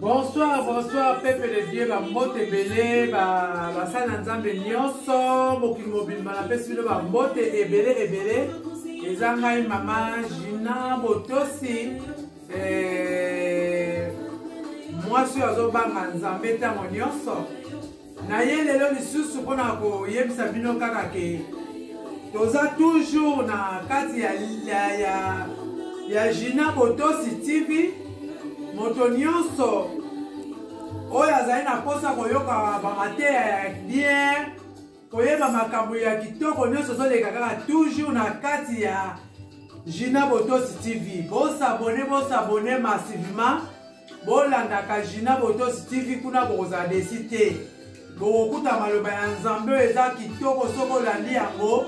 Bonsoir, bonsoir, peuple de Dieu, mbote ebele, basana nzambe nyonso, mokili mobile malapesi bino mbote ebele, ezangai mama Gina Botosi, mwasi azobanga nzambe tango nyonso. Na ye lelo lisusu mpona koyebisa bino kaka ke toza toujours na kati ya Gina Botosi TV. Moto nyonso oyo azali na posa koyoka bamateya ya bien koyeba makambo ya kitoko nyonso zoleka kaka toujours na kati ya Gina Botosi TV. Bosabone massivement, bolandaka Gina Botosi TV kuna bokozala desi te. Bokokuta maloba ya nzambe eza kitoko soko olandi yango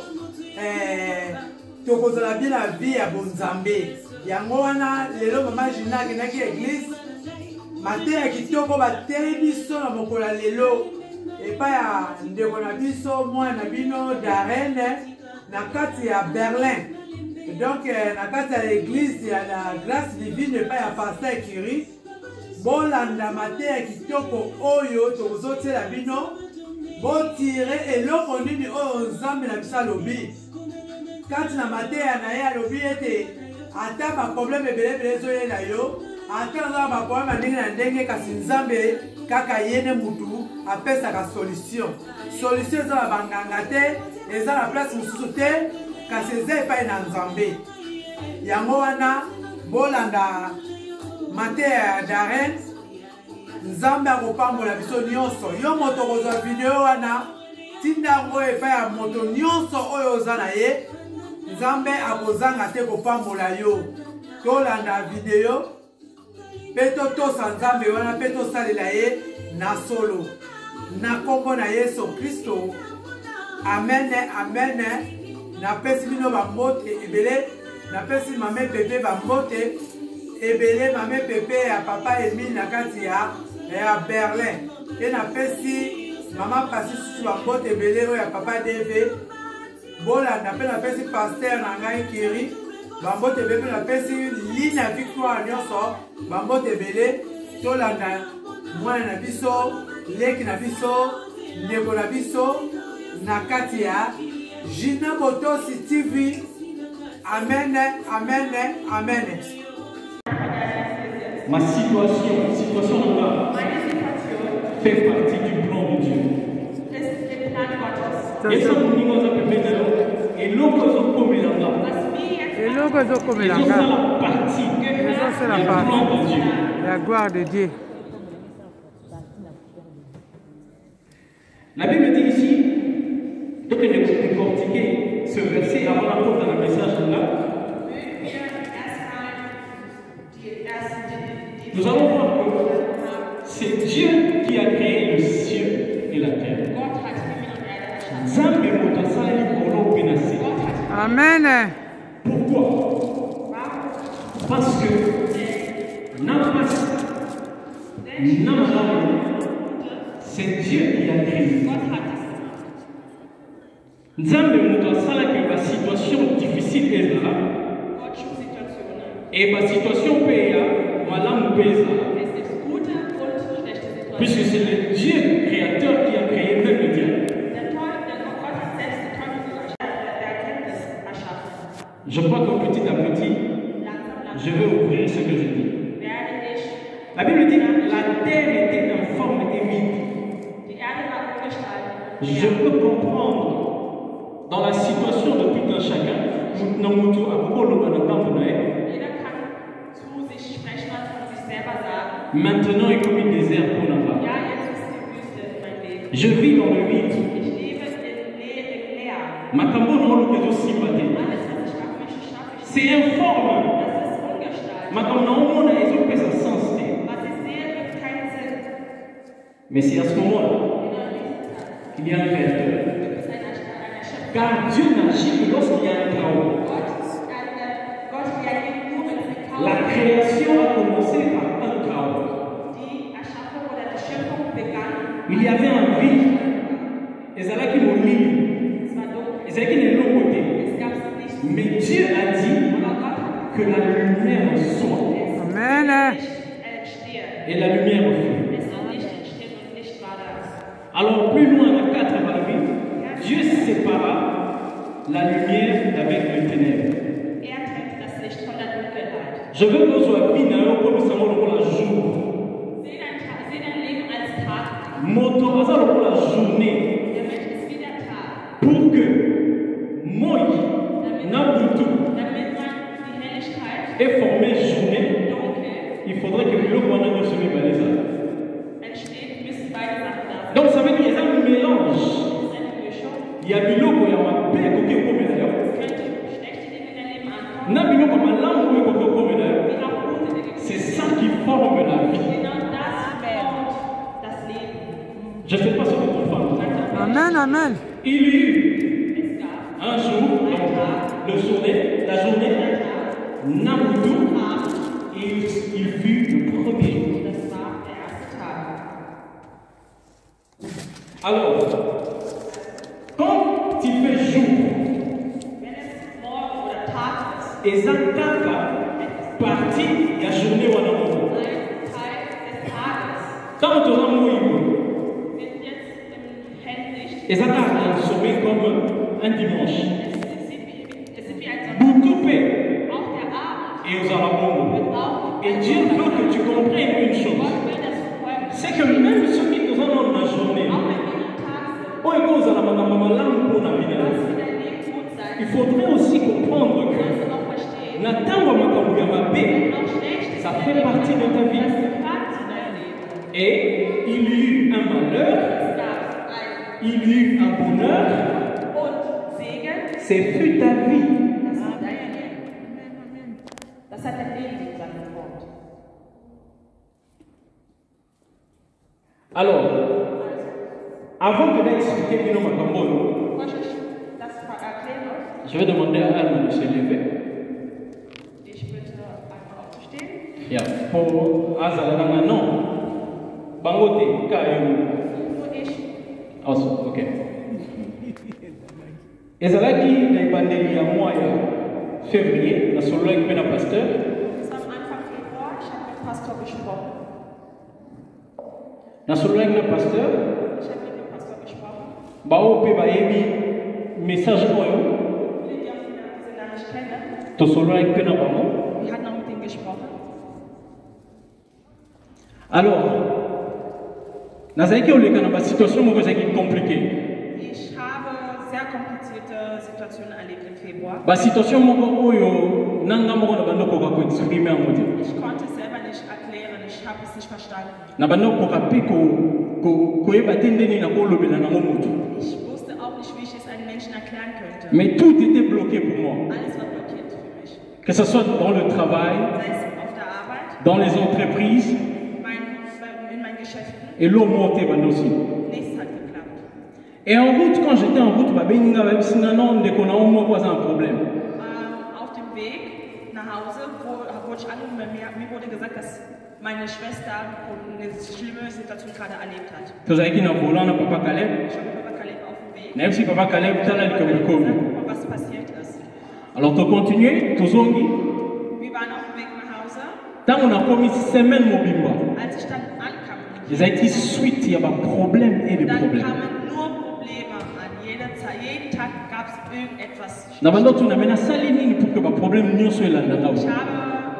tokozala bien la vie ya bonzambe. Yango wana lelo mama Gina akendaki église mateya kitoko bateli biso na mokola lelo epai ya ndeko na biso mwana bino Darene na kati ya Berlin. Donc na kati ya l'église ya la grâce divine epai ya Pasteur Kiri. Bolanda mateya kitoko oyo tokozotiela bino, botire eloko nini oyo nzambe na biso alobi. Kati na mateya na ye alobi ete ata ba problème ebele ezoyela yo, ata na ba problème ndenge na ndenge, kasi nzambe kaka yene mutu apesaka solution. Solution eza na banganga te, eza na place mosusu te, kasi eza epai na nzambe. Yango wana bolanda mateya ya Darene, nzambe akopambola biso nyonso. Yo moto kozwa video wana tinda yango epai ya moto nyonso oyo oza na ye, nzambe akozanga te kopambola yo. Tolanda video pe totosa nzambe wana pe tosalela ye na solo na kombo na Yesu Kristo. Amen, amen. Napesi bino bambote ebele, napesi mame pepe bambote ebele, mame pepe ya papa Emile na kati ya Berlin. E napesi mama pasi susu bambote ebele oyo ya papa Deve. Bolanda pe napesi Pasteur na ngai Kiri bambote ebele, napesi ligne ya Victoire nyonso bambote ebele. Tolanda mwana na biso, leki na biso, ndeko na biso na kati ya Gina Botosi TV. Amen, amen, amen. Ma situation là fait partie du plan de Dieu. Et ça nous dit qu'on a pu mettre et l'eau que nous commémorons. Et l'eau que nous commémorons. C'est la partie de Dieu. La gloire de Dieu. La Bible dit ici, donc je vais décortiquer ce verset avant d'apporter dans le message là. Nous allons voir que c'est Dieu qui a créé le ciel et la terre. Amen. Pourquoi? Parce que c'est Dieu qui a créé. Nzambe muto asala que la situation difficile est là. Et la situation peut Madame Pesa. Puisque c'est le Dieu créateur qui a créé même le diable. Je crois que petit à petit, je vais ouvrir ce que je dis. La Bible dit la terre était informe et vide. Je peux comprendre dans la situation de tout un chacun. Maintenant est comme un désert pour Nava. Je vis dans le vide. C'est informe. Mais c'est à ce moment-là qu'il y a un créateur. Car Dieu n'agit que lorsqu'il y a un chaos. La création a commencé par un chaos. Il y avait un vide. Ezalaki molili. Ezalaki de l'autre côté. Mais Dieu a dit que la lumière soit. Amen. Et la lumière fut. Es war Licht entsteht und Licht war da. Alors plus loin, à 4 par la Bible, Dieu sépara la lumière avec le ténèbre. Er trennte das Licht von der Dunkelheit. Je veux que vous soyez bien comme nous savons le jour. Sieh dein Leben als Tag. Moto, ça le la journée. Der Mensch ist wie der Tag. Pour que moi, Nabutu, Damit man die Helligkeit ait formé journée, dunkel il faudrait que le monde ne se mette pas les uns. entsteht, müssen beide Sachen da sein. Donc ça veut dire qu'il y a un mélange. Das ist eine Mischung. Il y a biloko ya mabe koki okome na yo. Es könnte schlechte Dinge in dein Leben ankommen. Na biloko malamu koki okome na yo. Wie auch gute Dinge. C'est ça qui forme la vie. Genau das formt das Leben. Je ne sais pas ce que tu penses. Amen, amen. Il y eut Es gab un jour, donc, la journée, Nabutu, et il fut le premier jour. Das war der erste Tag. Alors, quand il fait jour, Wenn es Morgen oder Tag ist, et Zataka partit la journée ou ein Teil des Tages quand on a mouillé, wird jetzt im Helllicht. et Zataka a sommé comme un dimanche. Es sieht wie ein Sonntag. Boutoupé Auch der Abend et aux Arabes. wird auch Et Dieu veut que tu comprennes une chose. Gott will, dass du vorher C'est que même ceux qui nous en ont la journée, auch wenn wir am Tag sind, oh, et vous, à la maman, pour la vie, dass wir dein Leben gut sein, il faudrait aussi comprendre sollst que du auch verstehen, Nathan Wamakambu Yamabe, auch schlecht ça fait partie de ta das vie. gehört zu deinem Leben. Et il y eut un malheur, Es gab ein il y eut un bonheur, und Segen, c'est fut ta vie. das war dein Leben. Das hat dein Leben sozusagen geformt. Alors, avant que d'expliquer Bino Makambo, Bevor ich das erkläre, je vais demander à Anne de se lever. ich bitte einfach aufzustehen. Yeah. Pour Azalana, non. Bangote, Kayo. Nur ich. Also, ok. Ezalaki na ebandeli ya mois ya février, na solo avec pena pasteur. Das war am Anfang Februar, ich habe mit dem Pastor gesprochen. Na solo avec na pasteur, Ich habe mit dem Pastor gesprochen. bao pe bayebi message oyo, Viele, die auch diese Nachricht kennen, to solo avec pena bango. die hatten auch mit ihm gesprochen. Alors, nazalaki oleka na basituation moko ezalaki compliqué. Ich habe sehr komplizierte Situationen erlebt im Februar. Basituation moko oyo nanga moko na bando koka koexprime yango te. Ich konnte es selber nicht erklären, ich habe es nicht verstanden. Na bando koka mpe koyeba te ndeni na kolobela nango motu. Ich wusste auch nicht, wie ich es einem Menschen erklären könnte. Mais tout était bloqué pour moi. Alles war blockiert für mich. Que ce soit dans le travail, Sei es auf der Arbeit, dans les entreprises, in meinen Geschäften, et l'eau montait aussi. nichts hat geklappt. Et en route, quand j'étais en route, non, un problème. Auf dem Weg nach Hause wurde ich angerufen, mir wurde gesagt, dass meine Schwester eine schlimme Situation gerade erlebt hat. Vous avez dit, volant, papa Caleb. Ich habe Papa Caleb auf dem Weg. Même si papa Caleb, tu as Guck mal, was passiert ist. alors, tu continues, tu zongi. Wir waren auf dem Weg nach Hause. Tant on a commis semaine mobimba. Als ich dann ankam, Les IT suite, il y a pas de problème et de dann problème. kamen nur Probleme an. Jeden Tag gab es irgendetwas. Na bando tu na mena salini pour que ba problème nyo so elanda Ich ngao. habe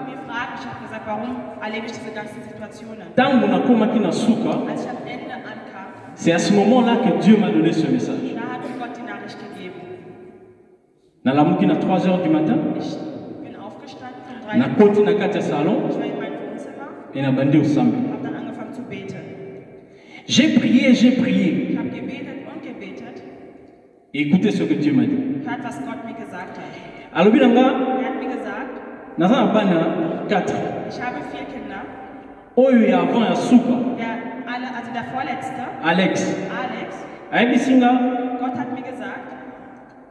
mir gefragt, ich habe gesagt, warum erlebe ich diese ganzen Situationen? Tant on a koma kina suka, Als ich am Ende ankam, c'est à ce moment-là que Dieu m'a donné ce message. da hat mir Gott die Nachricht gegeben. Na lamuki na 3 heures du matin, Ich bin aufgestanden um na 3 Uhr. koti na kati ya salon Ich war in meinem Wohnzimmer et na bandi osambi. und habe dann angefangen zu beten. J'ai prié, j'ai prié. Ich habe gebetet und gebetet. Et écoutez ce que Dieu m'a dit. Hört, was Gott mir gesagt hat. Alobi nanga, Er hat mir gesagt, naza na bana 4. ich habe 4 Kinder. Oyo ya avant ya suka, Also der Vorletzte, Alex. Alex, Ayebi singa, Gott hat mir gesagt,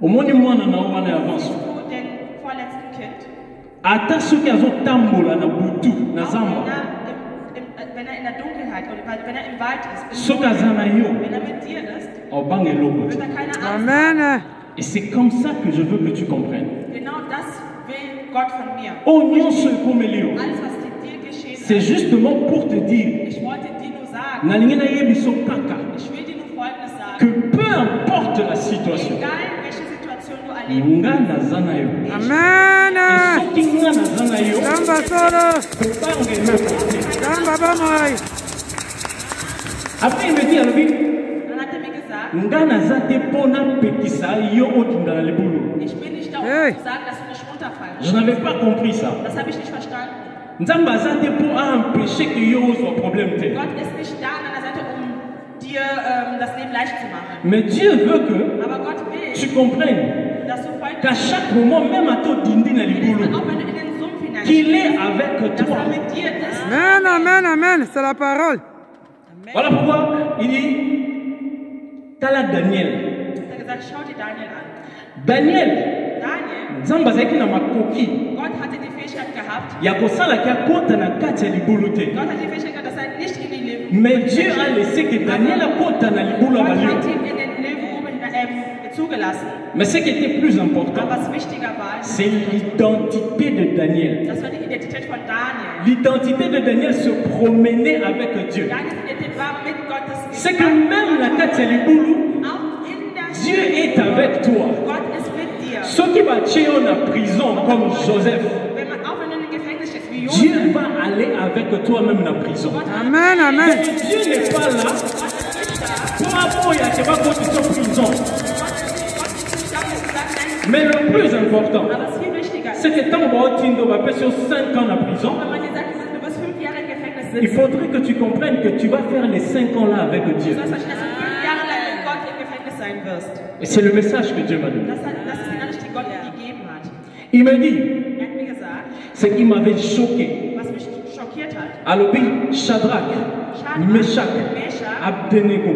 omoni mwana na wana ya avant siehst suka. du den vorletzten Kind, Ata soki azotambola na butu, na auch zamba. wenn er in der Dunkelheit oder wenn er im Wald ist, Soki aza na yo, wenn er mit dir ist, obanga eloko te. wird er keine Angst haben. Amen. Et c'est comme ça que je veux que tu comprennes. Genau das will Gott von mir. Oh nyonso ekomeli yo. Alles, was dir geschehen C'est justement pour te dire, Ich wollte dir nur sagen, nalingi na yebiso kaka, ich will dir nur Folgendes que sagen. peu importe la situation, Egal welche Situation du erlebst, nga naza na yo. Amen. Et soki nga naza na yo, Samba solo. kobange me. Samba bamoy. Après il me dit alobi, dann hat er mir gesagt, nga naza te mpona pekisa yo okunda na libulu. ich bin nicht da, um Hey. zu sagen, dass du nicht runterfallen Je n'avais pas compris ça. Das habe ich nicht verstanden. Nzambe aza te mpo aempêcher que yo ozwa problème te. Gott ist nicht da an deiner Seite, um dir das Leben leicht zu machen. Mais Dieu veut que Aber Gott will, tu comprennes dass du folgst, qu'à chaque moment, même à toi dindi na libulu, auch wenn du in den Sumpf qu'il hineinstehst, est avec dass toi. er mit dir ist. Amen, amen, amen. C'est la parole. Voilà pourquoi il dit, tala Daniel. Er hat gesagt, schau dir Daniel an. Daniel, Daniel, Nzambe azalaki na makoki Gott hatte die Fähigkeit gehabt, ya kosalaki akota na kati ya libulu te. Gott hat die Fähigkeit gehabt, dass er nicht in die Leben Mais Dieu a laissé que Daniel akota na libulu ya Gott balio. hat ihn in den Lebensruben zugelassen. Mais ce qui était plus important, Aber was wichtiger war, c'est l'identité de Daniel. das war die Identität von Daniel. L'identité de Daniel se promenait avec Dieu. Daniels Identität war mit Gottes C'est que même la kati ya libulu, Auch in der Dieu est avec toi. Gott ist mit dir. Ceux qui battent en prison comme Joseph, Wenn man auch wenn du im Gefängnis stehst wie Dieu Josef, va aller avec toi même dans la prison. Amen, amen. Mais Dieu n'est pas là pour appuyer à pas en prison. Mais le plus important, aber es ist viel wichtiger. c'est que tant que tu vas passer 5 ans en prison, Wenn man dir sagt, du wirst 5 Jahre im Gefängnis il sitzen, faudrait que tu comprennes que tu vas faire les 5 ans là avec Dieu. du sollst verstehen, dass du 5 Jahre lang mit Gott im Gefängnis sein wirst. Et c'est le message que Dieu m'a donné. Das ist die Nachricht, die Gott dir gegeben hat. Il me dit, Er hat mir gesagt, ce qui m'avait choqué, was mich schockiert hat, Alobi, Shadrach, Meshach, Abednego.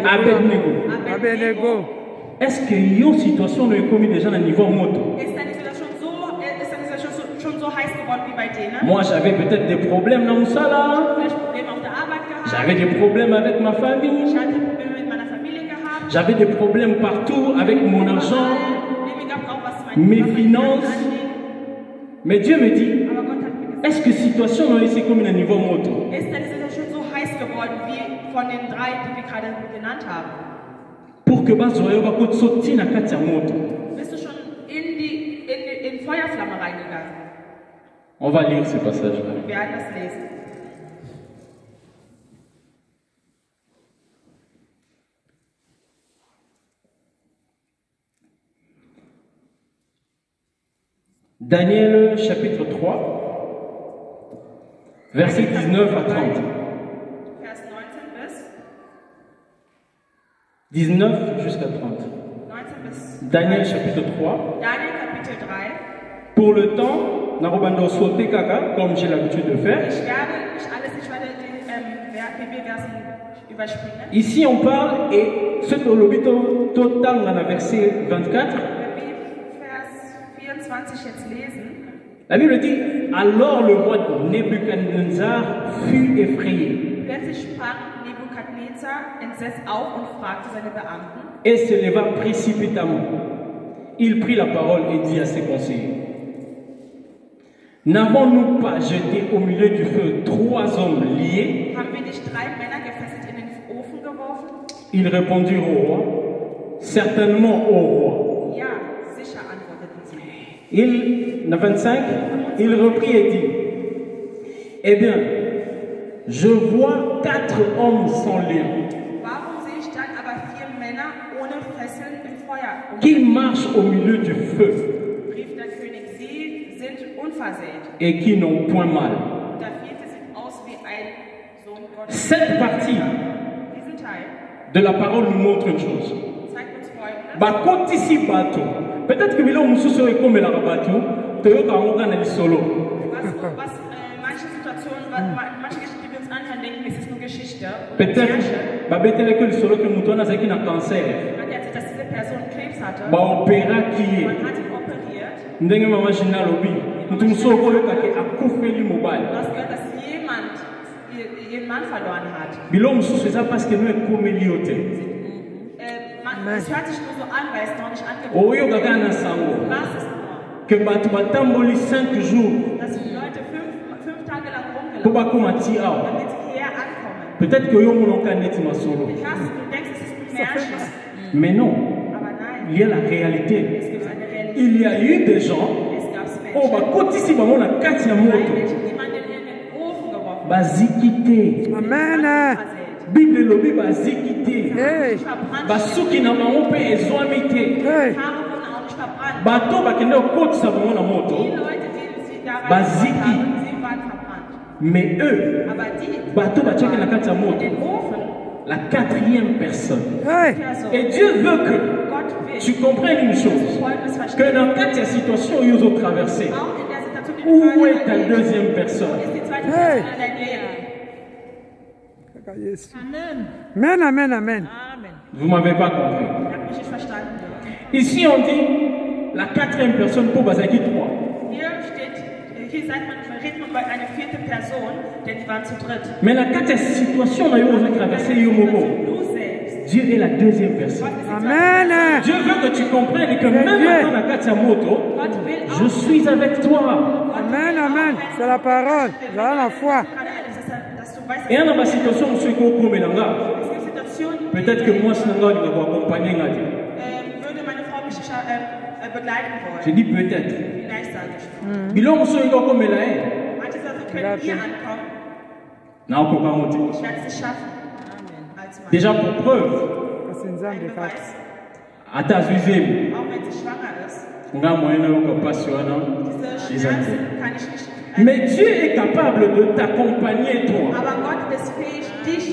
Abednego. Abednego. Est-ce que yon situation est commis déjà à niveau moto? Ist deine Situation schon so heiß geworden wie bei denen? Moi j'avais peut-être des problèmes dans mon salaire, Vielleicht Probleme auf der Arbeit gehabt? j'avais des problèmes avec ma famille, Ich hatte Probleme mit meiner Familie gehabt. j'avais des problèmes partout avec mon argent, Probleme gehabt, auch was meine mes Familie finances. angeht. Mais Dieu me dit, Aber Gott hat mir gesagt, est-ce que situation est commis à niveau moto? ist deine Situation so heiß geworden wie von den 3, die wir gerade genannt haben? Pour que bazoyo bako tsoti na kati ya moto. Bist du schon in Feuerflamme reingegangen? On va lire ce passage-là. Wir werden das lesen. Daniel chapitre 3, versets 19 à 30. Vers 19 bis 19 jusqu'à 30. 19 bis Daniel chapitre 3. Daniel Kapitel 3. Pour le temps, narobando sauter kaka, comme j'ai l'habitude de faire. Ich werde nicht alles, ich werde die Bibelversen überspringen. Ici on parle, et ce tolobito total dans la verset 24. Wenn wir Vers 24 jetzt lesen, La Bible dit, alors le roi Nebuchadnezzar fut effrayé plötzlich sprang Nebukadnezar entsetzt auf und fragte seine Beamten. et se leva précipitamment. Il prit la parole et dit à ses conseillers, n'avons-nous pas jeté au milieu du feu 3 hommes liés? Haben wir nicht 3 Männer gefesselt in den Ofen geworfen? Ils répondirent au roi, certainement au roi. Ja, sicher, antworteten sie. Il, 25, il reprit et dit, eh bien, je vois 4 hommes sans lien Warum sehe ich dann aber 4 Männer ohne Fesseln im Feuer? qui marchent au milieu du feu Rief der König, sie sind unversehrt. et qui n'ont point mal. Und der 4. sieht aus wie ein Sohn Gottes. Cette partie Diesen Teil de la parole nous montre une chose. zeigt uns Folgendes. Bakotisi bato. Peut-être que bilo mususu ekomela bato, toyoka ngoka na lisolo. Was manche Situationen, manche Geschichten, die wir uns anhören, denken, es ist nur Geschichte. Und Peut-être babetele que lisolo que mutu azaki na cancer. man hat erzählt, dass diese Person Krebs hatte. Ba opera ki Man hat ihn operiert. ndenge mama jina lobi. Mutu mususu oyoka ke akufeli mobile. Du hast gehört, dass jemand ihren Mann verloren hat. Bilo mususu eza parce que nous ekomeli yo te. Es hört sich nur so an, weil es noch nicht angeboten Oyoka kaka na sango. ist. Was ist nur? Que bato batamboli 5 jours. Dass die Leute Pour pas commenter, damit sie hier ankommen. peut-être que yo mon net masolo. Ich hasse, du denkst, es ist Märchen, Mais non, aber nein, il y a la réalité. es gibt eine Realität. Il y a eu des gens, Es gab oh Menschen, bah kotisi bango na kati ya moto, die man in den Ofen geworfen bazikite. Amen. hat. Bible lobi bazikite. Hey. Verbrannt. Basuki na bango pe ezwami te. Hey. Haare wurden auch nicht verbrannt. Bato bakende kokotisa bango na Die moto, Leute, die sie da Basiki. reingebracht haben, sie waren verbrannt. mais eux, Aber die, bato batiaki na kati ya in moto, den Ofen, la quatrième personne. Hey. Person, Et Dieu veut que Gott will, tu comprennes une chose, Folgendes que verstehen. dans cette situation où ils ont traversé, Auch in der Situation, die du où gerade est ta erlebst, deuxième personne? ist die zweite Hey. Person in deinem Leben. Yes. Amen. Amen, amen, amen. Amen. Vous m'avez pas compris. Ich habe mich nicht verstanden. Ici on dit la quatrième personne pour Bazaki 3. Hier steht, hier sagt man, redet man bei einer vierten Person, denn die waren zu dritt. Mais la quatrième situation où ils ont traversé Yomoko, Du selbst. Dieu est la deuxième personne. Gott ist die Amen. zweite Dieu veut que tu comprennes que même Dieu. dans la Katia Moto, Person. Gott will je auch. suis avec toi. Amen, amen. C'est la parole. J'ai la foi. Gerade alles, dass du weißt, Et dans ma situation, je suis comme Melanga. es gibt Situationen, Peut-être que moi, je n'ai pas accompagné. würde meine Frau mich begleiten Je wollen. dis peut-être. Vielleicht sage ich. Bilongo so iko comme Melae. Manche sagen, können hier ankommen. Na okoka mote. Ich werde es schaffen. Amen. Als Mann. Déjà pour preuve, Kasi Ein nzambe kaka. Beweis, ata zuizemi. auch wenn sie schwanger ist. Nga moyena yoka pasi wana. Diese Schmerzen kann ich nicht. Mais Dieu est capable de t'accompagner toi. Aber Gott ist fähig, dich.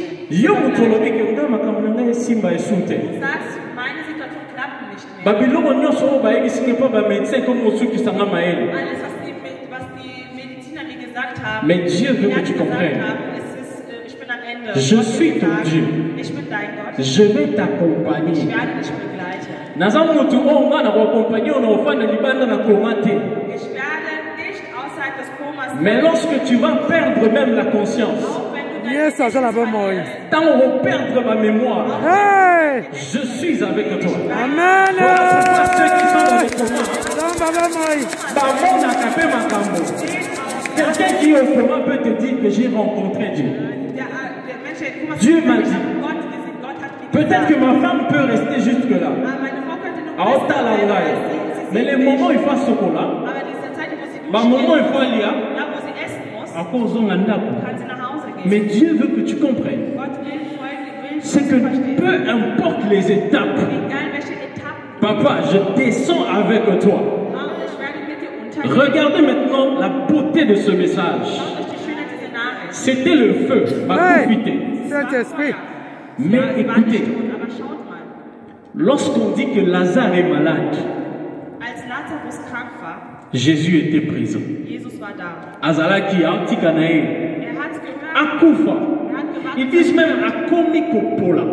Yo mutolobi ke nga makambo na ngai esimba esute. Du sagst, meine Situation klappt nicht mehr. Babilongo nyonso oyo bayekisinga mpo bamédecin komi osukisanga mayele. Alles, was die Mediziner mir gesagt haben, Mais Dieu veut die que tu gesagt comprennes. haben, ich bin am Ende. Je Gott suis wird ton sagen, Dieu. Ich bin dein Gott. Je vais Ich t'accompagner. werde dich begleiten. Naza mutu oyo nga na koakompagne oyo na ofanda libanda na koma te. Ich werde nicht außerhalb des Komas Mais lorsque tu vas perdre même la conscience, auch wenn du dein Yes, aza na bomoi. tant on va perdre ma mémoire, Hey. je suis avec toi. Amen. Pourquoi ceux qui sont dans le coma, Nzambe bomoi. bamonaka mpe makambo. Quelqu'un qui est au coma peut te dire que j'ai rencontré Dieu. der Mensch, guck mal, Dieu m'a ich dit. hab Gott gesehen, Gott hat mir Peut-être que gesagt. ma femme peut rester jusque là. Meine Frau könnte noch À Otala bleiben, Ngai. sie Mais sieht le mich. moment il faut sokola, Aber diese Zeit, wo sie bah moment il durchgeht, faut aller da wo sie essen muss, encore ozonga ndako. kann sie nach Hause gehen. Mais Dieu veut que tu comprennes. Gott will C'est que peu importe les étapes, egal welche Etappen, papa, je descends avec toi. ich werde mit dir untergehen. Regardez maintenant la beauté de ce message. Schaut euch die Schönheit dieser Nachricht. C'était le feu, à Hey. profiter. Saint-Esprit. Mais Ja, sie war écoutez, nicht tot, aber schaut mal. lorsqu'on dit que Lazare est malade, Als Lazarus krank war, Jésus était présent. Jesus war da. Azalaki Antikanae, Er hat gehört, Akufa. er hat Ils gewartet. disent même Akomi Kopola.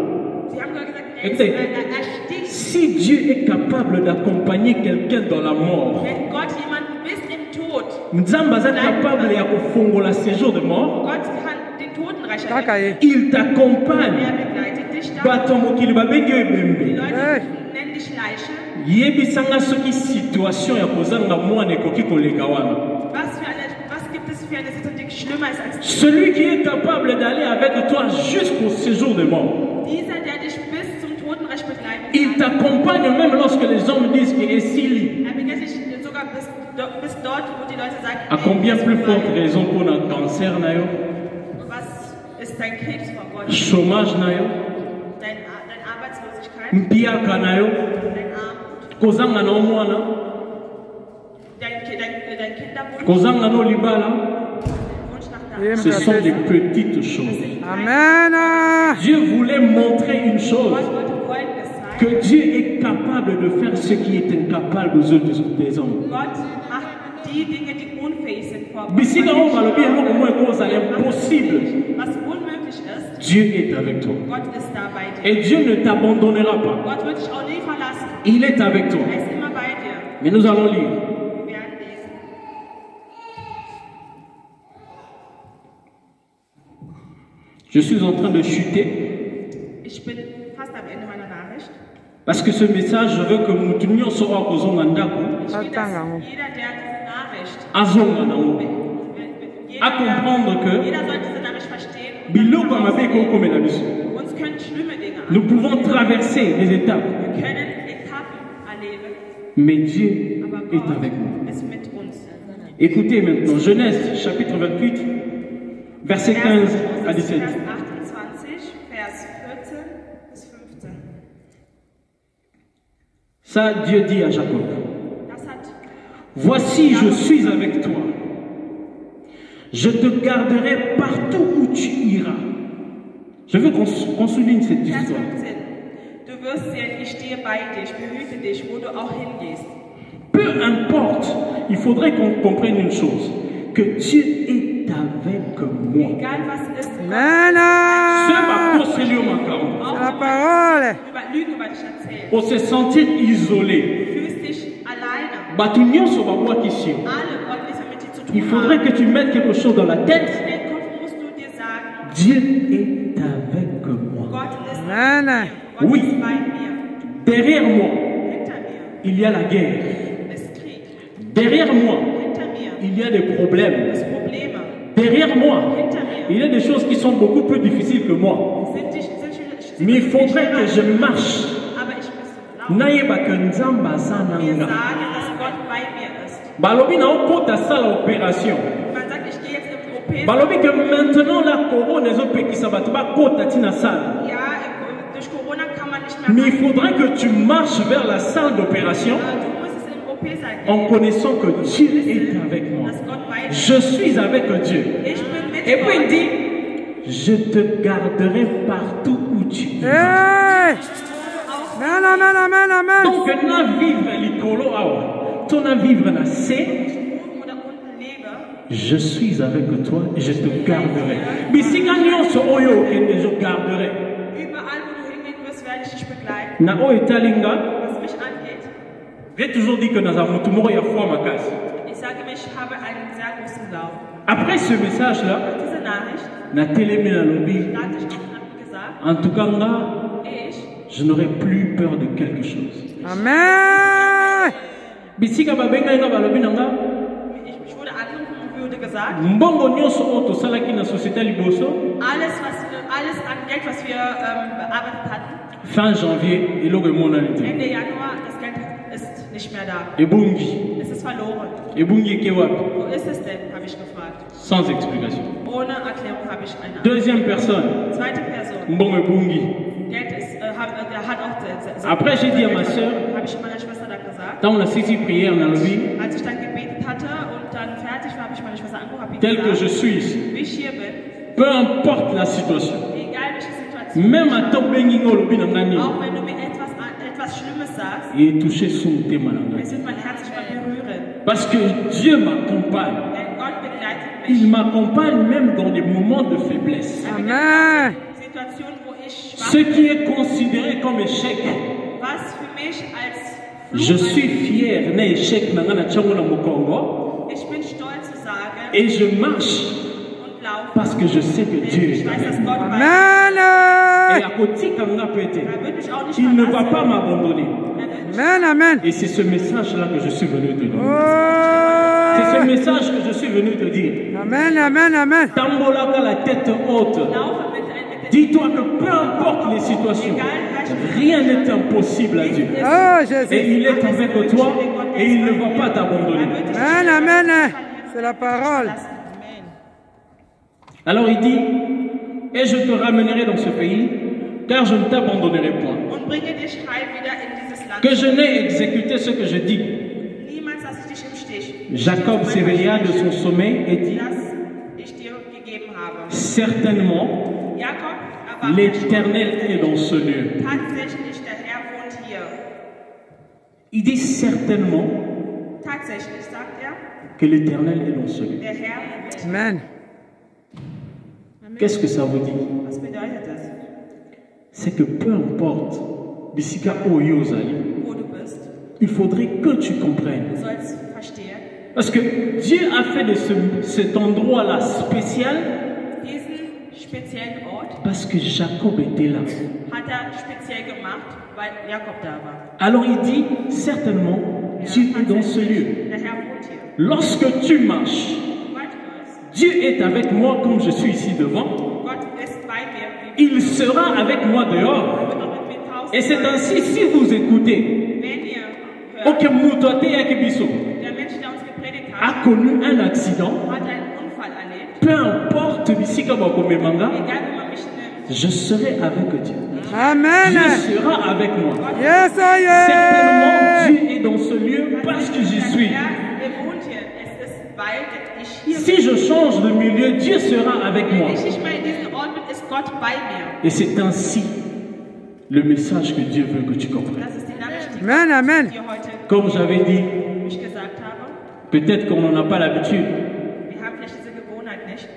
Sie haben gesagt, Écoutez, er sticht. si Dieu est capable d'accompagner quelqu'un dans la mort, Wenn Gott jemanden bis im Tod, Nzamba est capable de kongola séjour de mort, Gott kann den Totenreicher Kaka retten. ye. il t'accompagne. Er begleitet dich da. Bato mokili babengi Die ebembe. Leute Hey. nennen dich Leiche. Yebisanga soki situation ya kozanga mwana ekoki koleka wana. Was gibt es für eine Situation, die schlimmer ist als Celui qui est capable d'aller avec toi jusqu'au séjour de mort. dieser, der dich bis zum Totenreich begleiten Il kann? t'accompagne même lorsque les hommes disent qu'il est Sili. Er begleitet dich sogar bis dort, wo die Leute sagen, À combien es plus ist forte vorbei. raison pour un cancer na yo, Was ist dein Krebs vor Gott? chômage na yo, Deine Arbeitslosigkeit? mpiaka na yo, Dein Armut? kozanga na mwana, Dein Kinderwunsch? kozanga no libala. Wunsch nach Ye Ce sont des mkapesa. petites choses. Amen. Dieu voulait montrer une chose, Gott wollte Folgendes zeigen. que Dieu est capable de faire ce qui est incapable aux yeux des hommes. Gott macht die Dinge, die unfähig sind vor Gott. Bisika on va le bien au moins cause à l'impossible. Was unmöglich ist, Dieu est avec toi. Gott ist da bei dir. Et Dieu ne t'abandonnera pas. Gott wird dich auch nie verlassen. Il est avec toi. Er ist immer bei dir. Mais nous allons lire. Wir werden lesen. Je suis en train de chuter Ich bin fast am Ende meiner Nachricht. parce que ce message, je veux que nous tenions sur la cause en andako. Ich will, dass Attends, jeder, der diese Nachricht, Azonga na mo. jeder, à comprendre que Jeder soll diese Nachricht verstehen. und biloko dann mabe ekokome na biso. Uns können schlimme Dinge Nous pouvons traverser les étapes, Wir können Etappen erleben, mais Dieu aber est Gott avec nous. ist mit uns. Écoutez maintenant, Genèse chapitre 28, versets 15 à 17. Vers 28, Vers 14 bis 15. Ça, Dieu dit à Jacob, Das hat voici, je suis avec toi. Je te garderai partout où tu iras. Je veux qu'on souligne cette Vers histoire. 15. Du wirst sehen, ich stehe bei dir, ich behüte dich, wo du auch hingehst. Peu importe, il faudrait qu'on comprenne une chose, que Dieu est avec moi. Egal was ist, Amen. Ce va procéder au macaron. auch La parole. Lügen über dich erzählen. Pour se sentir isolé. Du fühlst dich alleine. Batu nyonso babwaki ici. Alle wollen nichts mit dir zu tun Il faudrait haben. que tu mettes quelque chose dans la tête. In den Kopf musst du dir sagen, Dieu est avec moi. Gott ist Amen. mit mir. Gott Oui. ist bei mir. Derrière moi, Hinter mir il y a la guerre. ist Krieg. Derrière moi, Hinter mir il y a des problèmes. ist Probleme. Derrière moi, Hinter mir il y a des choses qui sont beaucoup plus difficiles que moi. sind Mais il faudrait que je marche. aber ich muss laufen. Nayeba que nzamba aza na Wir nga. sagen, dass Gott bei mir ist. Balobi na okota sala opération. Man sagt, ich gehe jetzt im OP. Balobi que maintenant la corona ezopekisa bato bakota tina sala. Ja, durch Corona kann man nicht mehr. Mais il faudrait que tu marches vers la salle d'opération Du musst es im OP sein. en connaissant que Dieu est avec moi. Dass Gott bei mir ist. Je suis avec Dieu. Ich bin mit Et puis il Gott. dit, je te garderai partout où tu iras. Hey. Amen, amen, amen, amen. Donc na vivre likolo awa, to na vivre na se, Oben oder unten lebe. je suis avec toi et je te garderai. Bisika nyonso oyo okende je garderai. Überall, wo du hingehen wirst, werde ich dich begleiten. Na oyo etalinga, Was mich angeht, j'ai toujours dit que naza mutu moko ya foi makasi. ich sage mir, ich habe einen sehr großen Glauben. Après ce message là, Diese Nachricht, na telemi na lobi, da hatte ich auch gesagt, en tout cas nga, ich je n'aurai plus peur de quelque chose. Amen. Bisika babenga nga balobi na nga, ich wurde angerufen und wurde gesagt, mbongo nyonso oyo tosalaki na société liboso, alles an Geld, was wir bearbeitet hatten, fin janvier eloko emonani te. Ende Januar, das Geld ist nicht mehr da. Ebungi, Es ist verloren. ebungi eke wapi? Wo ist es denn, habe ich gefragt. Sans explication. Ohne Erklärung habe ich eine Antwort. Deuxième personne, Zweite Person, mbongo ebungi. Geld ist, hat auch Après j'ai dit à ma soeur, habe ich meiner Schwester dann gesagt. dans la saisie prière na lobi, Als ich dann gebetet hatte und dann fertig war, habe ich meine Schwester angerufen, habe tel que je gesagt, suis ici, wie ich hier bin, peu importe la situation, egal welche Situation, même à top bengi nga olobi na ngani, auch wenn du mir etwas Schlimmes sagst, il est touché sous mon thème na ngai. es wird mein Herz nicht mehr berühren. Parce que Dieu m'accompagne. Denn Gott begleitet Il mich. m'accompagne même dans des moments de faiblesse. Amen. Situationen, wo ich schwach Ce qui est considéré comme échec, was für mich als je suis fier na échec na nga na tchango na mokongo ich bin stolz zu sagen et je marche und laufe, parce que je sais que Dieu denn ich est weiß, avec dass moi. Gott bei mir Et Amen. à côté quand on a pété, ist. Er wird mich auch nicht il ne va verlassen. pas m'abandonner. Er wird mich Amen, amen. Et c'est ce message-là que je suis venu te dire. C'est ce Oh. message que je suis venu te dire. Amen, amen, amen. Tambolaka la tête haute. laufen mit Dis-toi que peu importe les situations, rien n'est impossible à Dieu. Oh, Et Jésus. il est avec toi et il ne va pas t'abandonner. Amen, amen. C'est la parole. Amen. Alors il dit, et je te ramènerai dans ce pays, car je ne t'abandonnerai point. Und bringe dich heil wieder in dieses Land. Que je n'ai exécuté ce que je dis. Niemals lasse ich dich im Stich. Jacob s'éveilla de son sommeil et dit, Das ich dir gegeben habe. certainement, Jakob erwachte l'Éternel est dans ce lieu. Tatsächlich, der Herr wohnt hier. Il dit certainement Tatsächlich, sagt er, que l'Éternel est dans ce lieu. der Herr wohnt. Amen. Qu'est-ce que ça vous dit? Was bedeutet das? C'est que peu importe, bisika oyo ozali, Wo du bist, il faudrait que tu comprennes. du sollst verstehen, Parce que Dieu a fait de cet endroit-là spécial diesen speziellen Ort parce que Jacob était là. hat er speziell gemacht, weil Jakob da war. Alors il dit, certainement, Dieu est dans ce lieu. Der Herr wohnt hier. Lorsque tu marches, Du weit wirst, Dieu est avec moi comme je suis ici devant. Gott ist bei mir. Il sera avec moi dehors. Er wird auch mit mir draußen Et c'est sein. ainsi, si vous écoutez, Wenn ihr hört, aucun Moutoté Yakibiso der Mensch, der uns gepredigt a hat, connu un accident, hat einen Unfall erlebt. peu importe Bisika Bakomemanga, Egal wie man mich nennt. je serai avec Dieu. Amen. Dieu sera avec moi. Yes, oh yeah. Certainement, Dieu est dans ce lieu parce que j'y suis. Ja, er wohnt hier. Es ist, weil ich hier Si je change de milieu, Dieu sera avec moi. Wenn ich nicht mehr in diesem Ort bin, ist Gott bei mir. Et c'est ainsi le message que Dieu veut que tu comprennes. Das ist die Nachricht, die Amen, amen. ich dir heute Comme j'avais dit, ich gesagt habe. peut-être qu'on n'en a pas l'habitude. Wir haben vielleicht diese Gewohnheit nicht.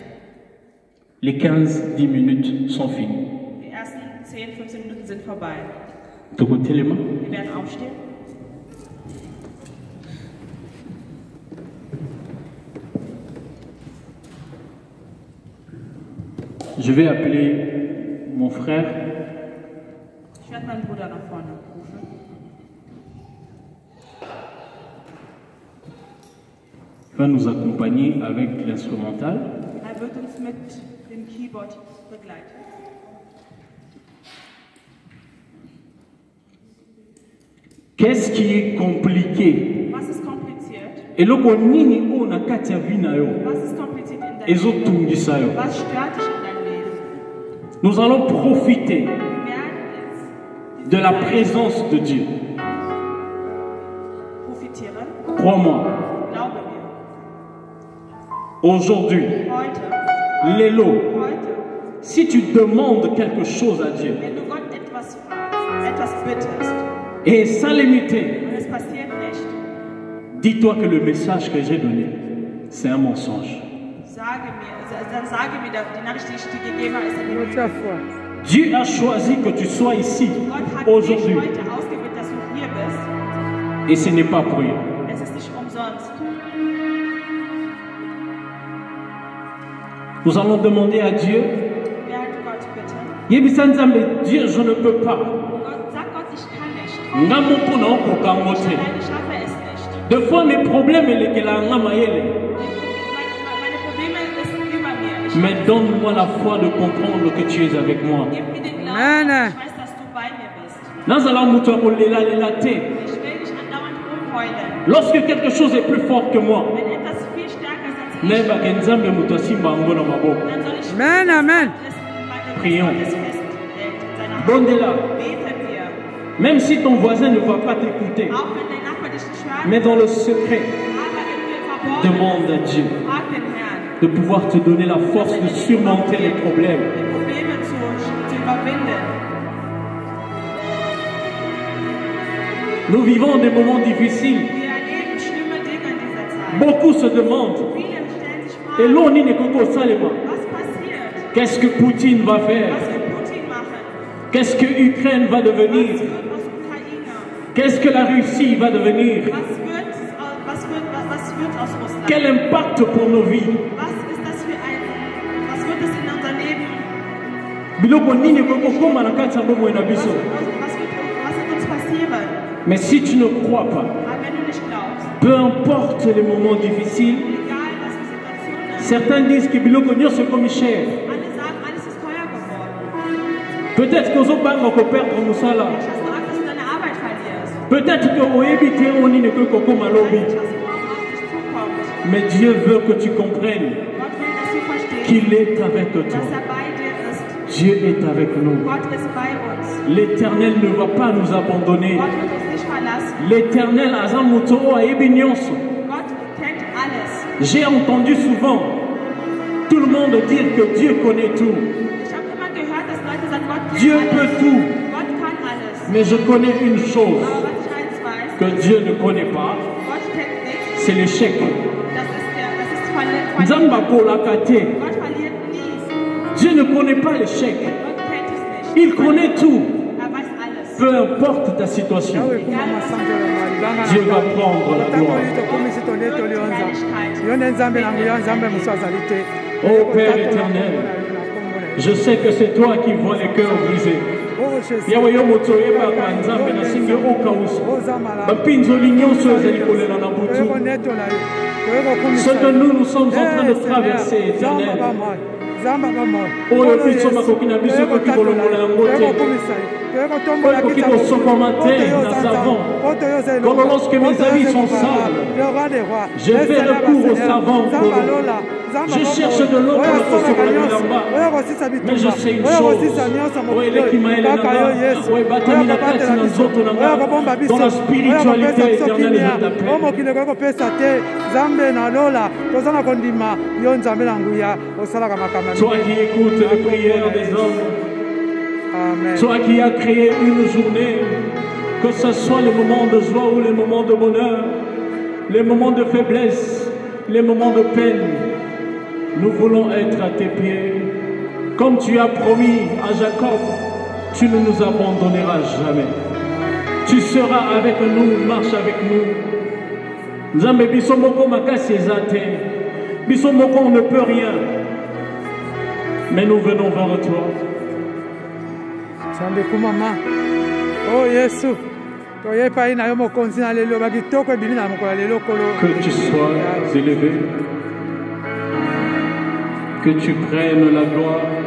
Les 15-10 minutes sont finies. Die ersten 10, 15 Minuten sind vorbei. Tokotelema. Wir werden aufstehen. Je vais appeler mon frère. Ich werde meinen Bruder nach vorne rufen. Il va nous accompagner avec l'instrumental. Er wird uns mit dem Keyboard begleiten. Qu'est-ce qui est compliqué? Was ist kompliziert? Eloko nini o na kati ya vie na yo Was ist kompliziert in deinem Leben? ezotungisa yo. Was stört dich in deinem Leben? Nous allons profiter Wir werden jetzt de la présence de Dieu. profitieren. Crois-moi, Glaube mir. aujourd'hui, Heute, Lélo, heute, si tu demandes quelque chose à Dieu wenn du Gott etwas fragst, etwas bittest et sans limiter, und es passiert nicht, dis-toi que le message que j'ai donné, c'est un mensonge. dann sage mir, die Nachricht, die ich dir gegeben habe, ist eine Lüge. Autrefois. Dieu a choisi que tu sois ici Gott hat dich aujourd'hui heute ausgewählt, dass du hier bist. et ce n'est pas pour rien. Es ist nicht umsonst. Nous allons demander à Dieu, Wir werden Gott bitten. Yebisa Nzambe, Dieu, je ne peux pas. Sag Gott, ich kann nicht. Nga moko na okokango te. Nein, ich schaffe es nicht. Des fois mes problèmes elekela nga mayele. Meine Probleme sind über mir. Ich Mais donne-moi la foi de comprendre que tu es avec moi. gib mir den Glauben, Amen. ich weiß, dass du bei mir bist. Nazala mutu akolela te. Ich will nicht andauernd rumheulen. Lorsque quelque chose est plus fort que moi, Wenn etwas viel stärker ist als ich, neba ke Nzambe mutu asimba yango na maboko. dann soll ich Amen, amen. Prions. Gottes festhält in seiner Hand. Bondela, Beten wir. même si ton voisin ne va pas t'écouter, Auch wenn dein Nachbar dich nicht hört, mais dans le secret, aber im Verborgenen, demande à Dieu frag den Herrn, de pouvoir te donner la force de surmonter les problèmes. die Probleme zu überwinden. Nous vivons des moments difficiles. Wir erleben schlimme Dinge in dieser Zeit. Beaucoup se demandent, Viele stellen sich et Fragen, l'on n'est qu'au salema. was passiert? Qu'est-ce que Poutine va faire? Was wird Putin machen? Qu'est-ce que l'Ukraine va Was devenir? wird aus Ukraine? Qu'est-ce que la Russie va devenir? Was wird aus Russland? Quel impact pour nos vies? Was wird es in unser Leben? Biloko nini kokokoma na kati ya bomoi na biso. Was wird uns passieren? Mais si tu ne crois pas, Aber wenn du nicht glaubst, peu importe les moments difficiles, egal was die Situation ist, certains disent que biloko nyonso ekomi cher. alle sagen, alles ist teuer geworden. Peut-être kozobanga koperdre mosala. Vielleicht hast du Angst, dass du deine Arbeit verlierst. Peut-être que oyebi te oni ne koki kokoma lobi. Vielleicht hast du Angst, was auf dich zukommt. Mais Dieu veut que tu comprennes Gott will, dass du verstehst, qu'il est avec toi. dass bei dir ist. Dieu est avec nous. Gott ist bei uns. L'Éternel ne va pas nous abandonner. Gott wird uns nicht verlassen. L'Éternel aza moto oyo ayebi nyonso. Gott kennt alles. J'ai entendu souvent tout le monde dire que Dieu connaît tout. Ich habe immer gehört, dass Leute sagen, Gott kennt Dieu alles. peut tout. Gott kann alles. Mais je connais une chose Aber was ich eins weiß, que Dieu ne connaît pas, Gott kennt nichts. c'est l'échec. Das ist Verlieren. Nzamba akolaka te. Gott verliert nie. Dieu ne connaît pas l'échec. Gott kennt es nicht. Il connaît tout. Er weiß alles. Peu importe ta situation, Yawe kuma masanja la malibanga Dieu va prendre la Tanto gloire. lito komisi tonde tolionza. Yone nzambe na nguya nzambe muso azali te. Ô Père éternel, je sais que c'est toi qui vois les cœurs brisés. Oh Jésus. Yawe yo moto oyebaka nzambe nasingi okausa. bapinzoli nyonso ezali kolela na butu Eko neto na yo. Ce que nous sommes en train de traverser, éternel. Oyo biso makoki na biso koki kolongola yango te. Oyo koki kosokoma te na savon. Comme lorsque mes amis sont sales, je fais recours au savon. Je cherche de l'eau pour le kosokola bilamba. Mais je sais une chose. Oyo eleki maele na nga. Oyo batami na kati na nzoto na nga. Dans la spiritualité éternelle, je t'appelle. Toi qui écoutes les prières des hommes, Amen. toi qui as créé une journée, que ce soit les moments de joie ou les moments de bonheur, les moments de faiblesse, les moments de peine, nous voulons être à tes pieds. Comme tu as promis à Jacob, tu ne nous abandonneras jamais. Tu seras avec nous, marche avec nous. Nzambe biso moko makasi ezate. Biso moko on ne peut rien. Mais nous venons vers toi. Nzambe kumama. Oh Yesu. Toyepa ina yo mokonzi na lelo bakitoko ebimi na mokola lelo kolo. Que tu sois élevé. Que tu prennes la gloire.